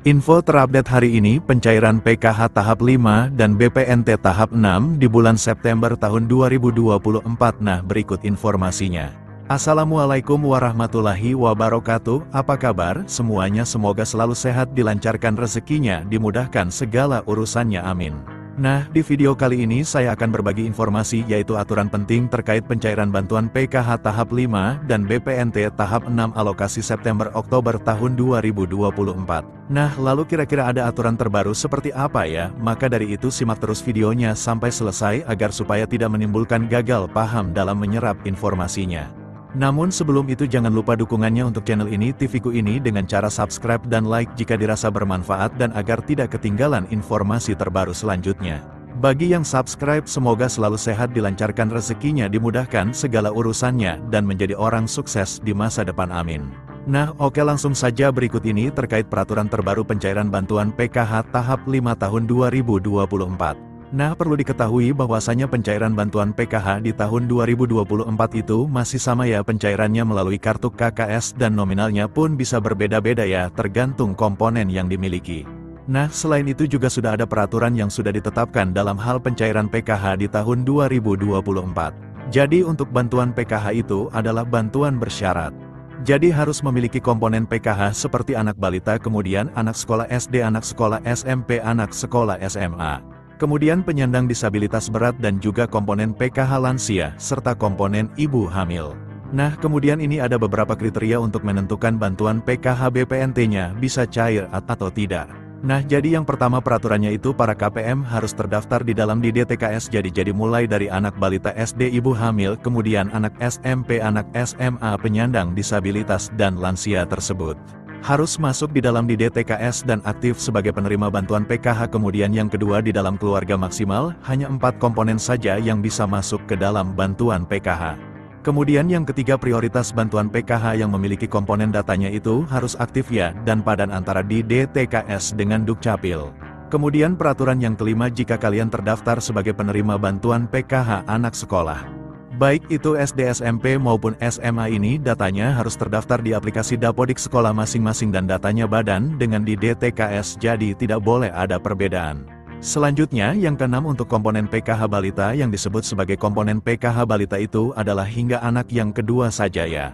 Info terupdate hari ini, pencairan PKH tahap 5 dan BPNT tahap 6 di bulan September tahun 2024. Nah, berikut informasinya. Assalamualaikum warahmatullahi wabarakatuh, apa kabar semuanya, semoga selalu sehat, dilancarkan rezekinya, dimudahkan segala urusannya, amin. Nah, di video kali ini saya akan berbagi informasi yaitu aturan penting terkait pencairan bantuan PKH tahap 5 dan BPNT tahap 6 alokasi September-Oktober tahun 2024. Nah, lalu kira-kira ada aturan terbaru seperti apa ya? Maka dari itu simak terus videonya sampai selesai agar supaya tidak menimbulkan gagal paham dalam menyerap informasinya. Namun sebelum itu jangan lupa dukungannya untuk channel ini, TV-ku ini dengan cara subscribe dan like jika dirasa bermanfaat dan agar tidak ketinggalan informasi terbaru selanjutnya. Bagi yang subscribe semoga selalu sehat, dilancarkan rezekinya, dimudahkan segala urusannya, dan menjadi orang sukses di masa depan, amin. Nah, oke, langsung saja berikut ini terkait peraturan terbaru pencairan bantuan PKH tahap 5 tahun 2024. Nah, perlu diketahui bahwasanya pencairan bantuan PKH di tahun 2024 itu masih sama ya, pencairannya melalui kartu KKS dan nominalnya pun bisa berbeda-beda ya, tergantung komponen yang dimiliki. Nah, selain itu juga sudah ada peraturan yang sudah ditetapkan dalam hal pencairan PKH di tahun 2024. Jadi untuk bantuan PKH itu adalah bantuan bersyarat. Jadi harus memiliki komponen PKH seperti anak balita, kemudian anak sekolah SD, anak sekolah SMP, anak sekolah SMA. Kemudian penyandang disabilitas berat dan juga komponen PKH lansia, serta komponen ibu hamil. Nah, kemudian ini ada beberapa kriteria untuk menentukan bantuan PKH BPNT-nya bisa cair atau tidak. Nah, jadi yang pertama peraturannya itu para KPM harus terdaftar di dalam DTKS, jadi mulai dari anak balita SD, ibu hamil, kemudian anak SMP, anak SMA, penyandang disabilitas dan lansia tersebut harus masuk di dalam DTKS dan aktif sebagai penerima bantuan PKH. Kemudian yang kedua, di dalam keluarga maksimal, hanya 4 komponen saja yang bisa masuk ke dalam bantuan PKH. Kemudian yang ketiga, prioritas bantuan PKH yang memiliki komponen datanya itu harus aktif ya, dan padan antara di DTKS dengan Dukcapil. Kemudian peraturan yang kelima, jika kalian terdaftar sebagai penerima bantuan PKH anak sekolah, baik itu SD, SMP maupun SMA, ini datanya harus terdaftar di aplikasi Dapodik sekolah masing-masing dan datanya badan dengan di DTKS, jadi tidak boleh ada perbedaan. Selanjutnya, yang keenam, untuk komponen PKH balita yang disebut sebagai komponen PKH balita itu adalah hingga anak yang kedua saja ya.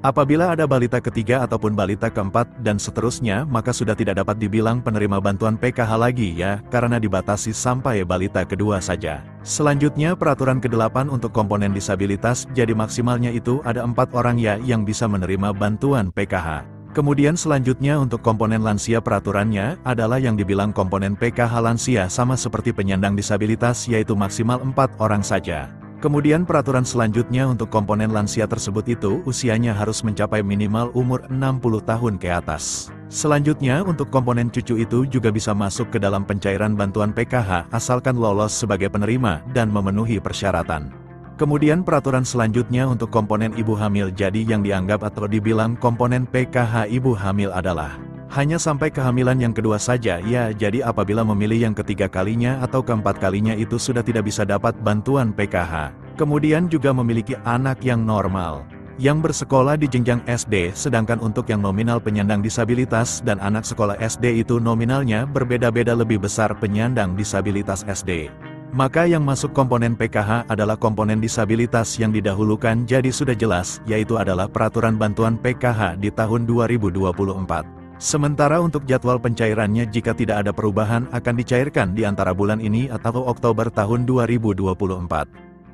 Apabila ada balita ketiga ataupun balita keempat dan seterusnya, maka sudah tidak dapat dibilang penerima bantuan PKH lagi ya, karena dibatasi sampai balita kedua saja. Selanjutnya peraturan ke-8 untuk komponen disabilitas, jadi maksimalnya itu ada 4 orang ya yang bisa menerima bantuan PKH. Kemudian selanjutnya untuk komponen lansia, peraturannya adalah yang dibilang komponen PKH lansia sama seperti penyandang disabilitas, yaitu maksimal 4 orang saja. Kemudian peraturan selanjutnya untuk komponen lansia tersebut itu usianya harus mencapai minimal umur 60 tahun ke atas. Selanjutnya untuk komponen cucu itu juga bisa masuk ke dalam pencairan bantuan PKH asalkan lolos sebagai penerima dan memenuhi persyaratan. Kemudian peraturan selanjutnya untuk komponen ibu hamil, jadi yang dianggap atau dibilang komponen PKH ibu hamil adalah hanya sampai kehamilan yang kedua saja ya, jadi apabila memilih yang ketiga kalinya atau keempat kalinya itu sudah tidak bisa dapat bantuan PKH. Kemudian juga memiliki anak yang normal, yang bersekolah di jenjang SD, sedangkan untuk yang nominal penyandang disabilitas dan anak sekolah SD itu nominalnya berbeda-beda, lebih besar penyandang disabilitas SD. Maka yang masuk komponen PKH adalah komponen disabilitas yang didahulukan, jadi sudah jelas, yaitu adalah peraturan bantuan PKH di tahun 2024. Sementara untuk jadwal pencairannya, jika tidak ada perubahan akan dicairkan di antara bulan ini atau Oktober tahun 2024.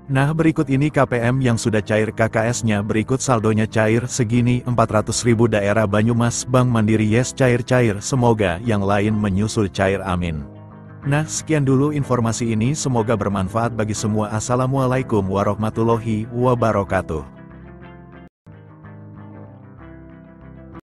Nah, berikut ini KPM yang sudah cair KKS-nya, berikut saldonya cair segini 400.000 daerah Banyumas, Bank Mandiri yes cair-cair, semoga yang lain menyusul cair, amin. Nah, sekian dulu informasi ini, semoga bermanfaat bagi semua. Assalamualaikum warahmatullahi wabarakatuh.